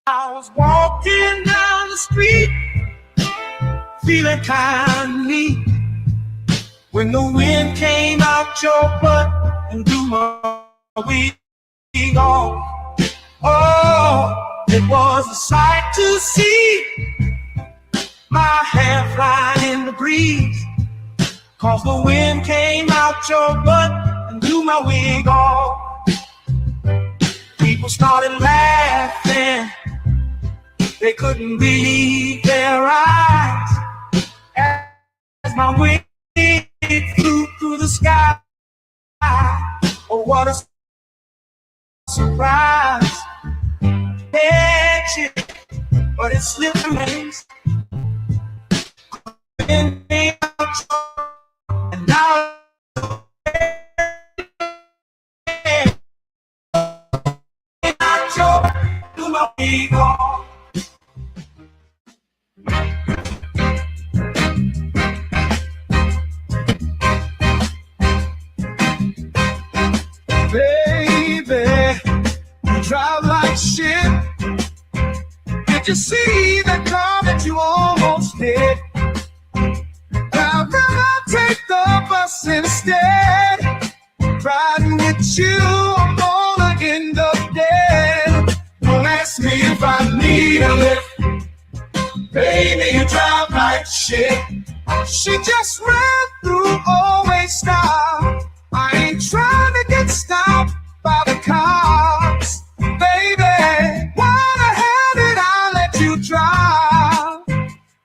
I was walking down the street, feeling kind of neat, when the wind came out your butt and blew my wig off. Oh, it was a sight to see, my hair flying in the breeze, 'cause the wind came out your butt and blew my wig off. People started laughing, they couldn't believe their eyes, as my wig flew through the sky. Oh, what a surprise. Catch it, but it slipped from my hands. And now do my wig off. Baby, you drive like shit. Did you see that car that you almost hit? I'd rather take the bus instead. Riding with you, I'm gonna end up dead. Don't ask me if I need a lift. Baby, you drive like shit. She just ran through, always stop. I ain't trying to get stopped by the cops. Baby, why the hell did I let you drive?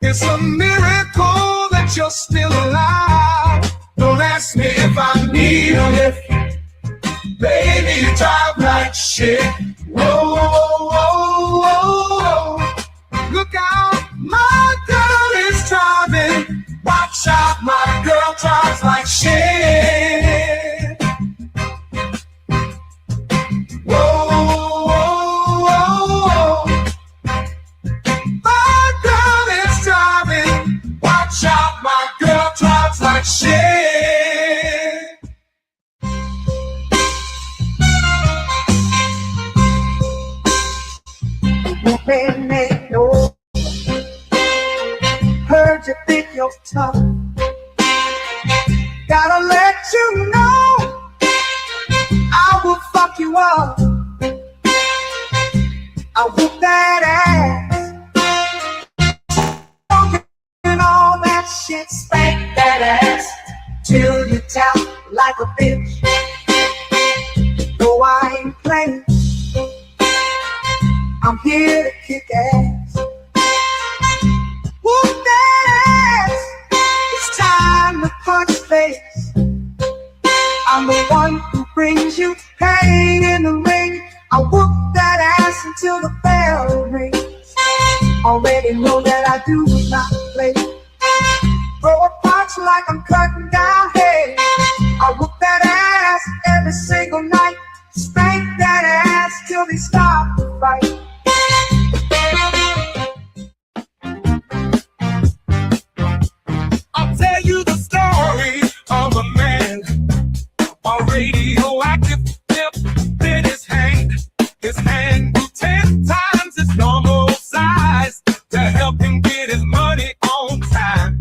It's a miracle that you're still alive. Don't ask me if I need a lift. Baby, you drive like shit. Whoa, whoa, whoa, whoa, whoa. Look out, my girl is driving. Watch out, my girl drives like shit. Whoa, whoa, whoa, whoa. My girl is driving. Watch out, my girl drives like shit. Man, ain't no. Heard you think you're tough. Gotta let you know, I will fuck you up. I whoop that ass, and all that shit, spank that ass till you tap like a bitch. No, I ain't playing. I'm here to kick ass. Whoop that ass. It's time to punch face. I'm the one who brings you pain in the ring. I whoop that ass until the bell rings. Already know that I do not play. Throw a punch like I'm cutting down hay. I whoop that ass every single night. Spank that ass till they stop the fight. I'll tell you the story of a man, a radioactive tip in his hand. His hand grew 10 times its normal size to help him get his money on time.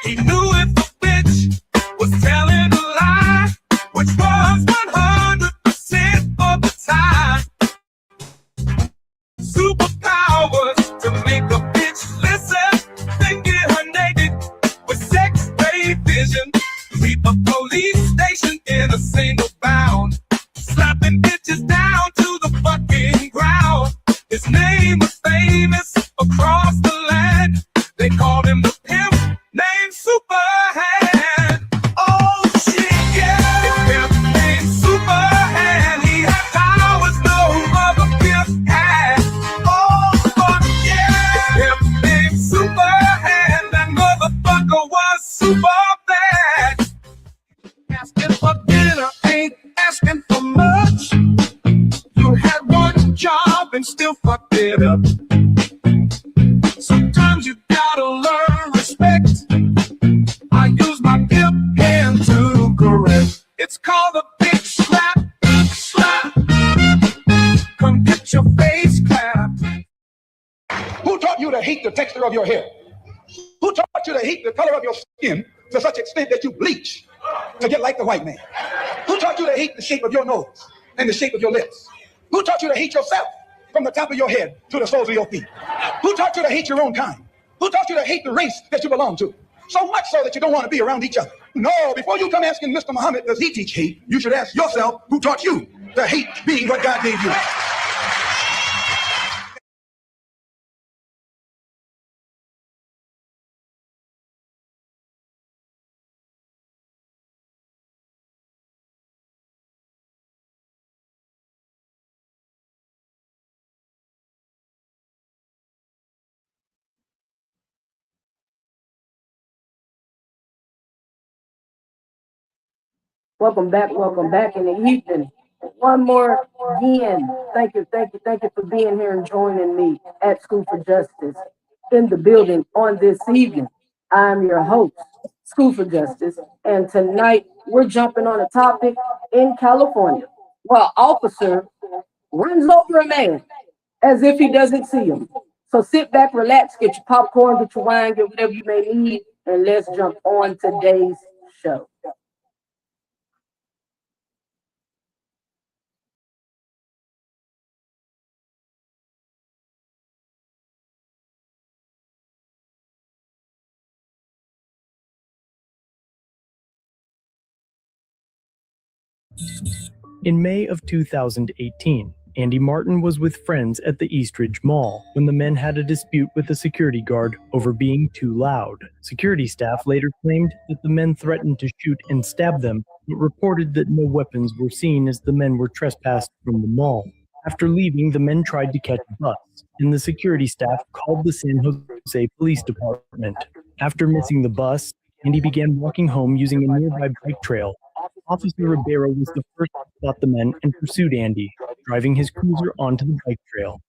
He knew if the bitch was telling a lie, which was 100% of the time. Superpowers to make a bitch listen, then get her naked with sex-ray vision. Sweep a police station in a single bound, slapping bitches down to the fucking ground. His name was famous across the land. They called him the pimp named Superhand. Oh shit, yeah, his pimp named Superhand. He had powers no other pimp had. Oh fuck yeah, his pimp named Superhand. That motherfucker was super bad. Asking for dinner ain't asking for much. You had one job and still fucked it up. Sometimes you gotta learn respect. I use my hip hand to correct. It's called a big slap, slap. Come get your face clapped. hate the texture of your hair? Who taught you to hate the color of your skin to such extent that you bleach to get like the white man? Who taught you to hate the shape of your nose and the shape of your lips? Who taught you to hate yourself from the top of your head to the soles of your feet? Who taught you to hate your own kind? Who taught you to hate the race that you belong to? So much so that you don't want to be around each other. No, before you come asking Mr. Muhammad, does he teach hate? You should ask yourself, who taught you to hate being what God gave you? Welcome back in the evening. One more again. Thank you for being here and joining me at School for Justice in the building on this evening. I'm your host, School for Justice, and tonight we're jumping on a topic in California where an officer runs over a man as if he doesn't see him. So sit back, relax, get your popcorn, get your wine, get whatever you may need, and let's jump on today's show. In May of 2018, Andy Martin was with friends at the Eastridge Mall when the men had a dispute with a security guard over being too loud. Security staff later claimed that the men threatened to shoot and stab them, but reported that no weapons were seen as the men were trespassed from the mall. After leaving, the men tried to catch a bus, and the security staff called the San Jose Police Department. After missing the bus, Andy began walking home using a nearby bike trail. Officer Ribeiro was the first to spot the men and pursued Andy, driving his cruiser onto the bike trail.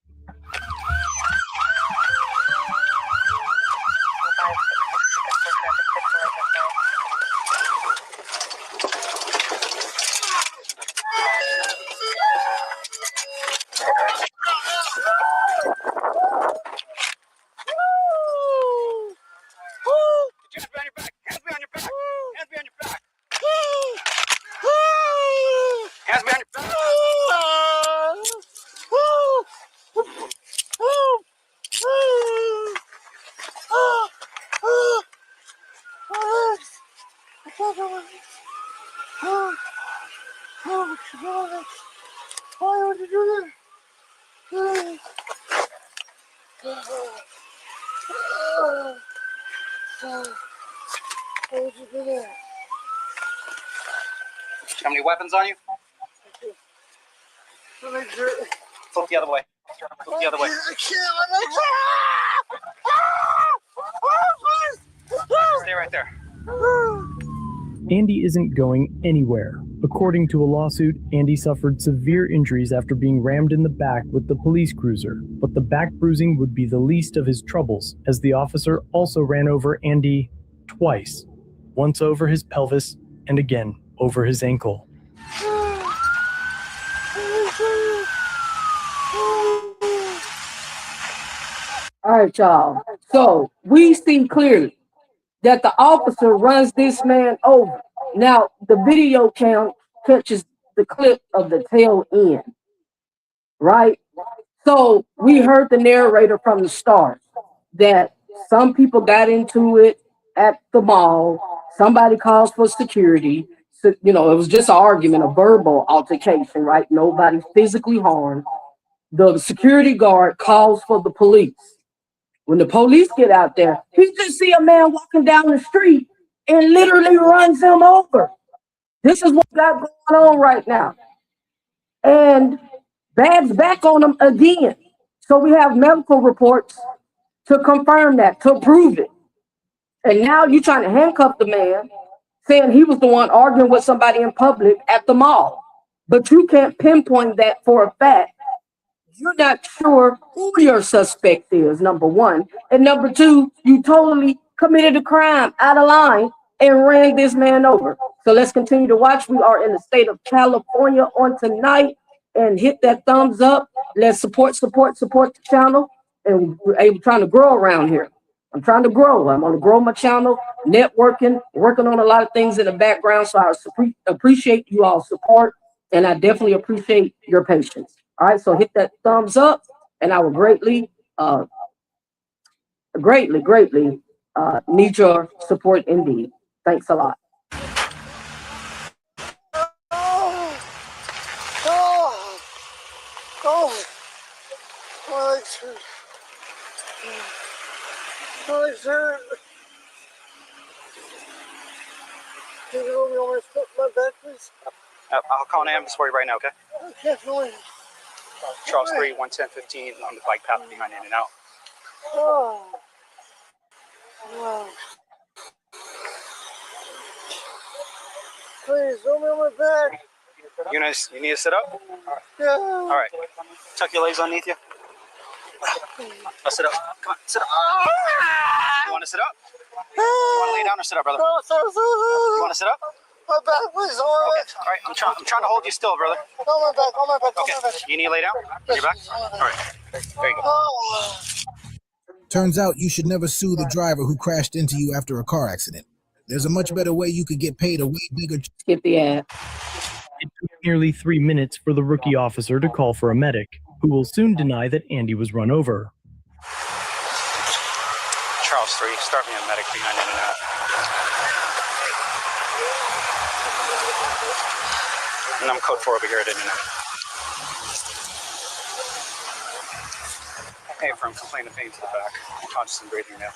Why would you do that? Why would you do that? How many weapons on you? Flip the other way. Flip the other way. I can't. Stay right there. Andy isn't going anywhere. According to a lawsuit, Andy suffered severe injuries after being rammed in the back with the police cruiser, but the back bruising would be the least of his troubles, as the officer also ran over Andy twice, once over his pelvis and again over his ankle. All right, y'all. So we see clearly that the officer runs this man over. Now, the video cam catches the clip of the tail end, right? So we heard the narrator from the start that some people got into it at the mall. Somebody calls for security. So, it was just an argument, a verbal altercation, right? Nobody physically harmed. The security guard calls for the police. When the police get out there, he just see a man walking down the street and literally runs him over. This is what got going on right now. And Bab's back on him again. So we have medical reports to confirm that, to prove it. And now you're trying to handcuff the man, saying he was the one arguing with somebody in public at the mall. But you can't pinpoint that for a fact. You're not sure who your suspect is, number one. And number two, you totally committed a crime out of line and ran this man over. So let's continue to watch. We are in the state of California on tonight, and hit that thumbs up. Let's support the channel. and we're trying to grow around here. I'm trying to grow. I'm going to grow my channel, networking, working on a lot of things in the background. So I appreciate you all's support, and I definitely appreciate your patience. All right, so hit that thumbs up, and I will greatly, greatly need your support indeed. Thanks a lot. My legs hurt. My legs hurt. Can you hold me on my back, please? I'll call an ambulance for you right now, okay? Okay, fine. Charles 3, 11015 on the bike path behind In and Out. Oh. Wow. Please, hold me on my back. You need to sit up? Yeah. All right. Tuck your legs underneath you. Now sit up. Come on, sit up. You want to sit up? You want to lay down or sit up, brother? You want to sit up? My back, please. Okay. All right. I'm trying to hold you still, brother. On my back. Okay. You need to lay down on your back? All right. There you go. Oh. Turns out you should never sue the driver who crashed into you after a car accident. There's a much better way you could get paid a way bigger. Skip the ad. It took nearly 3 minutes for the rookie officer to call for a medic, who will soon deny that Andy was run over. Charles 3, start me a medic behind In and Out. And I'm code 4 over here at In and Out. Hey, from complaint of pain to the back. Conscious and breathing now.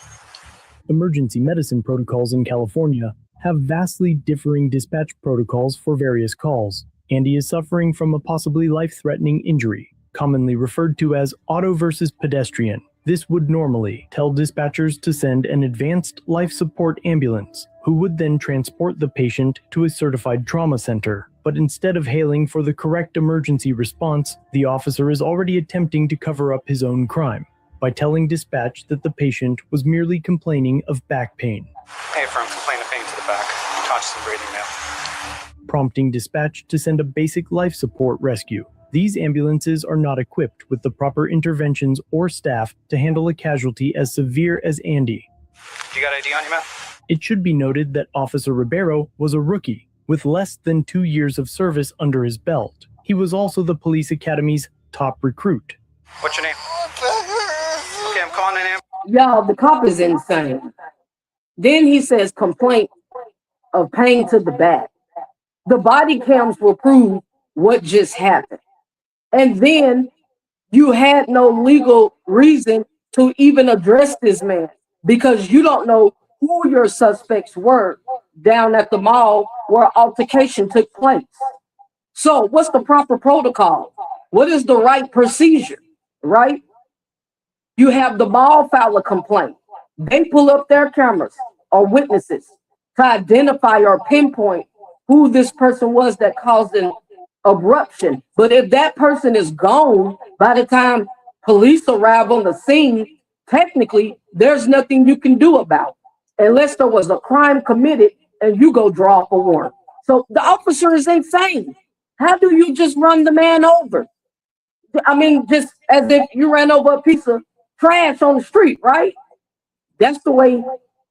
Emergency medicine protocols in California have vastly differing dispatch protocols for various calls. Andy is suffering from a possibly life-threatening injury, commonly referred to as auto versus pedestrian. This would normally tell dispatchers to send an advanced life support ambulance, who would then transport the patient to a certified trauma center. But instead of hailing for the correct emergency response, the officer is already attempting to cover up his own crime by telling dispatch that the patient was merely complaining of back pain. Hey, from complaint of pain to the back. Conscious and breathing now. Prompting dispatch to send a basic life support rescue. These ambulances are not equipped with the proper interventions or staff to handle a casualty as severe as Andy. You got ID on you, man? It should be noted that Officer Ribeiro was a rookie with less than 2 years of service under his belt. He was also the police academy's top recruit. What's your name? Okay, I'm calling an ambulance. Y'all, the cop is insane. Then he says complaint of pain to the back. The body cams will prove what just happened. And then you had no legal reason to even address this man because you don't know who your suspects were down at the mall where altercation took place. So what's the proper protocol? What is the right procedure, right? You have the mall file a complaint. They pull up their cameras or witnesses to identify or pinpoint who this person was that caused an abruption. But if that person is gone by the time police arrive on the scene, technically, there's nothing you can do about it, unless there was a crime committed and you go draw up a warrant. So the officer is insane. How do you just run the man over? I mean, just as if you ran over a piece of trash on the street, right? That's the way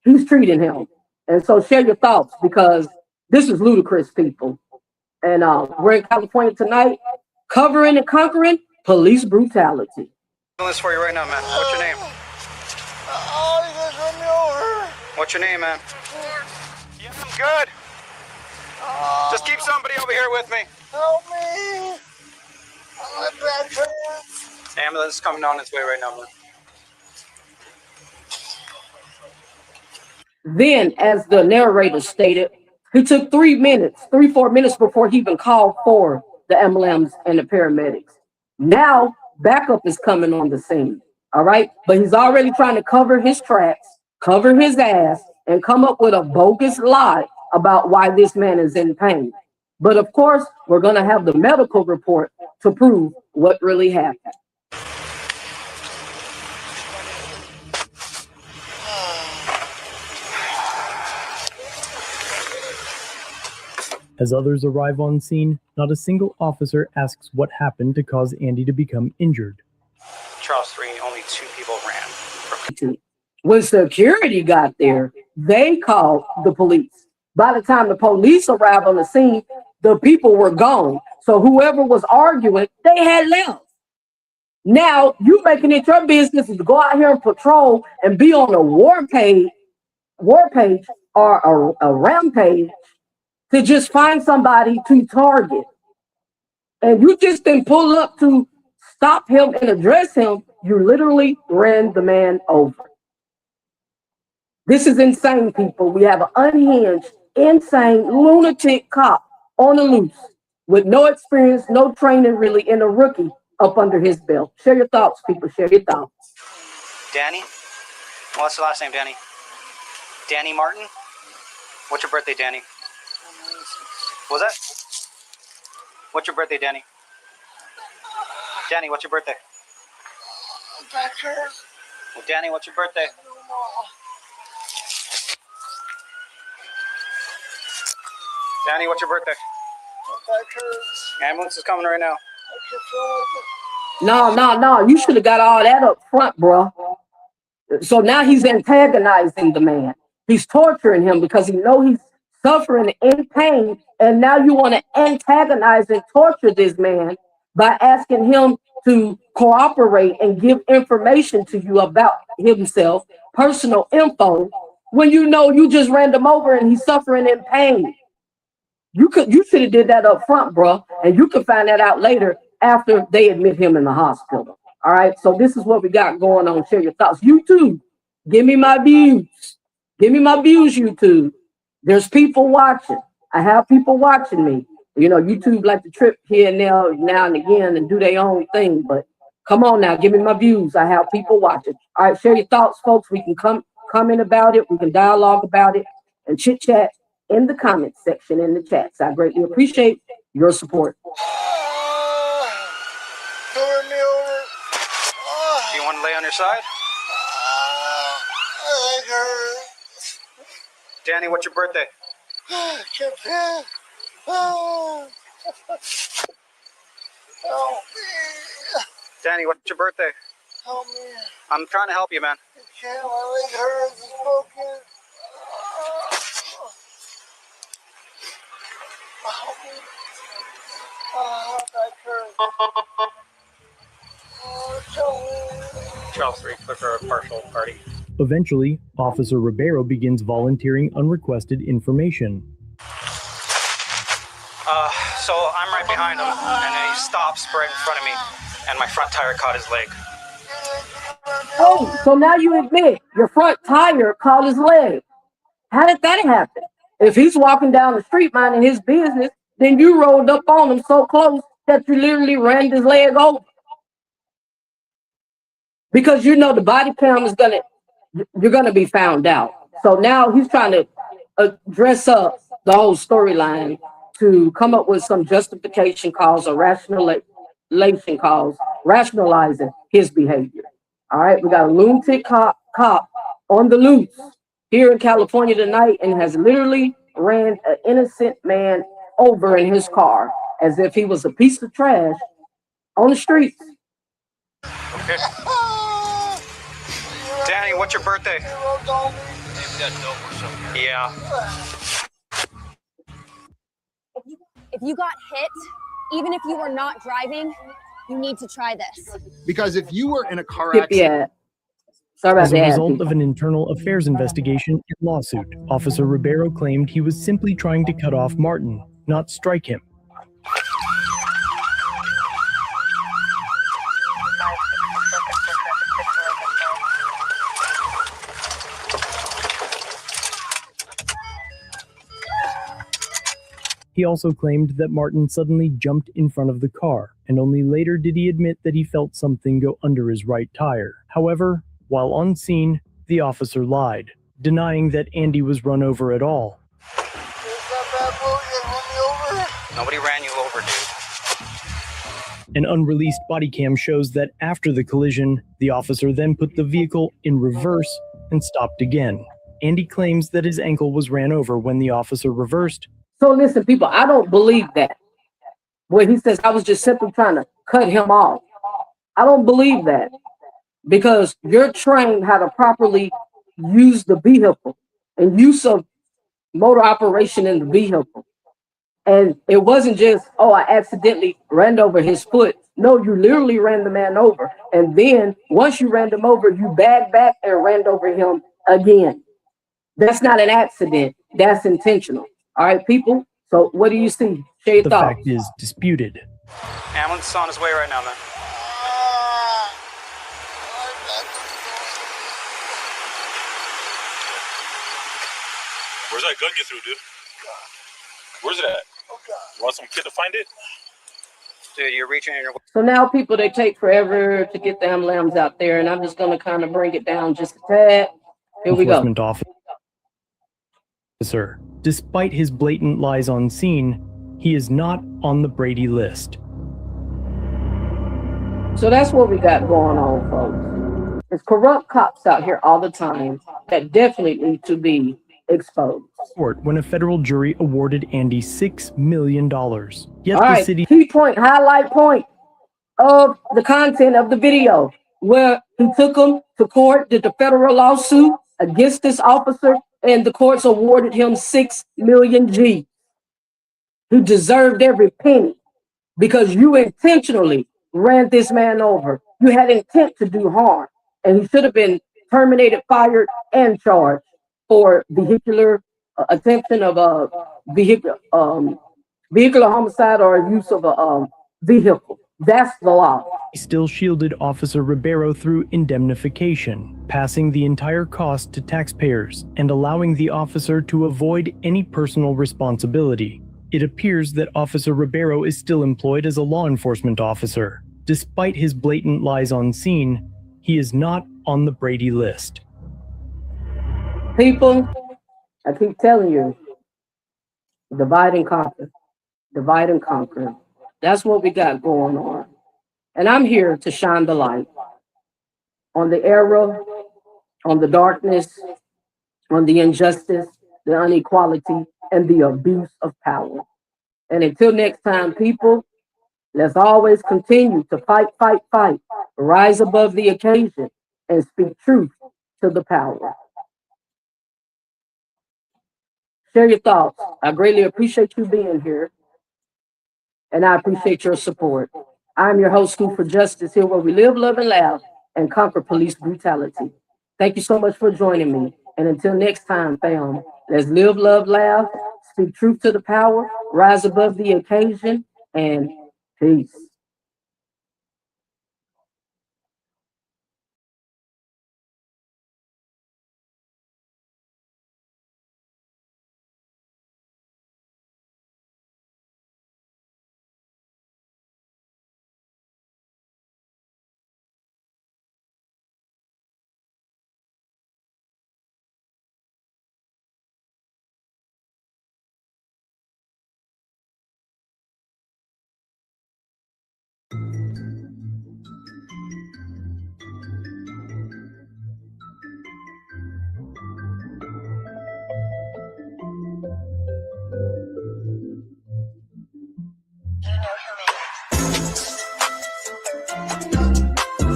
he's treating him. And so share your thoughts, because this is ludicrous, people. And we're in California tonight, covering and conquering police brutality. This for you right now, man. What's your name? Oh, you guys run me over. What's your name, man? Yeah, I'm good. Just keep somebody over here with me. Help me. My back hurts. Ambulance is coming on its way right now, man. Then, as the narrator stated, it took 4 minutes before he even called for the ambulance and the paramedics. Now, backup is coming on the scene, all right? But he's already trying to cover his tracks, cover his ass, and come up with a bogus lie about why this man is in pain. But of course, we're going to have the medical report to prove what really happened. As others arrive on scene, not a single officer asks what happened to cause Andy to become injured. Charles 3, only 2 people When security got there, they called the police. By the time the police arrived on the scene, the people were gone. So whoever was arguing, they had left. Now you making it your business to go out here and patrol and be on a war page or a rampage to just find somebody to target. And you just didn't pull up to stop him and address him. You literally ran the man over. This is insane, people. We have an unhinged, insane, lunatic cop on the loose with no experience, no training really, and a rookie up under his belt. Share your thoughts, people. Share your thoughts. Danny? What's the last name, Danny? Danny Martin? What's your birthday, Danny? What was that? What's your birthday, Danny? Danny, what's your birthday? Well, Danny, what's your birthday? Danny, what's your birthday? Ambulance is coming right now. No. You should have got all that up front, bro. So now he's antagonizing the man. He's torturing him because he knows he's suffering in pain. And now you want to antagonize and torture this man by asking him to cooperate and give information to you about himself, personal info, when you know you just ran him over and he's suffering in pain. You should have did that up front, bro, and you can find that out later after they admit him in the hospital. All right, so this is what we got going on. Share your thoughts. YouTube, give me my views. Give me my views, YouTube. There's people watching. I have people watching me. You know, YouTube like to trip here and there now and again and do their own thing, but come on now, give me my views. I have people watching. All right, share your thoughts, folks. We can comment about it. We can dialogue about it and chit chat in the comment section in the chats. I greatly appreciate your support. Turn me over. Do you want to lay on your side? My leg hurts. Danny, what's your birthday? Can't pee. Help me. Danny, what's your birthday? Help me. I'm trying to help you, man. I can't. My leg hurts. It's broken. Help me. That hurts. Charles 3, click for a partial party. Eventually, Officer Ribeiro begins volunteering unrequested information. So I'm right behind him, and then he stops right in front of me, and my front tire caught his leg. Oh, so now you admit your front tire caught his leg. How did that happen? If he's walking down the street minding his business, then you rolled up on him so close that you literally ran his leg over. Because you know the body cam is you're gonna be found out. So now he's trying to dress up the whole storyline to come up with some justification calls or rationalization calls, rationalizing his behavior. All right, we got a lunatic cop on the loose here in California tonight and has literally ran an innocent man over in his car as if he was a piece of trash on the streets. Okay. Danny, what's your birthday? Yeah. If you got hit, even if you were not driving, you need to try this. Because if you were in a car accident, Yeah. Sorry about As a that. result of an internal affairs investigation and lawsuit, Officer Ribeiro claimed he was simply trying to cut off Martin, not strike him. He also claimed that Martin suddenly jumped in front of the car, and only later did he admit that he felt something go under his right tire. However, while on scene, the officer lied, denying that Andy was run over at all. Nobody ran you over, dude. An unreleased body cam shows that after the collision, the officer then put the vehicle in reverse and stopped again. Andy claims that his ankle was ran over when the officer reversed. So listen, people, I don't believe that. Where he says, I was just simply trying to cut him off. I don't believe that. because you're trained how to properly use the vehicle and use of motor operation in the vehicle. And it wasn't just, oh, I accidentally ran over his foot. No, you literally ran the man over. And then once you ran him over, you backed back and ran over him again. That's not an accident. That's intentional. All right, people. So what do you see? Share your The thoughts. fact is disputed. Ambulance is on his way right now, man. Where's that gun you threw, dude? Where's it at? You want some kid to find it? Dude, you're reaching in your... So now people, they take forever to get the ambulance out there, and I'm just going to kind of bring it down just a tad. Here we go. Enforcement officer. Despite his blatant lies on scene, he is not on the Brady list. So that's what we got going on, folks. There's corrupt cops out here all the time that definitely need to be exposed. Court when a federal jury awarded Andy $6 million. Yet All the right, city key point, highlight point of the content of the video, where he took him to court, did the federal lawsuit against this officer, and the courts awarded him 6 million G. He deserved every penny because you intentionally ran this man over. You had intent to do harm, and he should have been terminated, fired, and charged for vehicular attempting of a vehicular homicide or use of a vehicle. That's the law. still shielded Officer Ribeiro through indemnification, passing the entire cost to taxpayers and allowing the officer to avoid any personal responsibility. It appears that Officer Ribeiro is still employed as a law enforcement officer. Despite his blatant lies on scene, he is not on the Brady list. People, I keep telling you, divide and conquer. Divide and conquer. That's what we got going on. And I'm here to shine the light on the error, on the darkness, on the injustice, the inequality, and the abuse of power. And until next time, people, let's always continue to fight, fight, fight, rise above the occasion, and speak truth to the power. Share your thoughts. I greatly appreciate you being here, and I appreciate your support. I'm your host, School for Justice, here where we live, love, and laugh, and conquer police brutality. Thank you so much for joining me. And until next time, fam, let's live, love, laugh, speak truth to the power, rise above the occasion, and peace.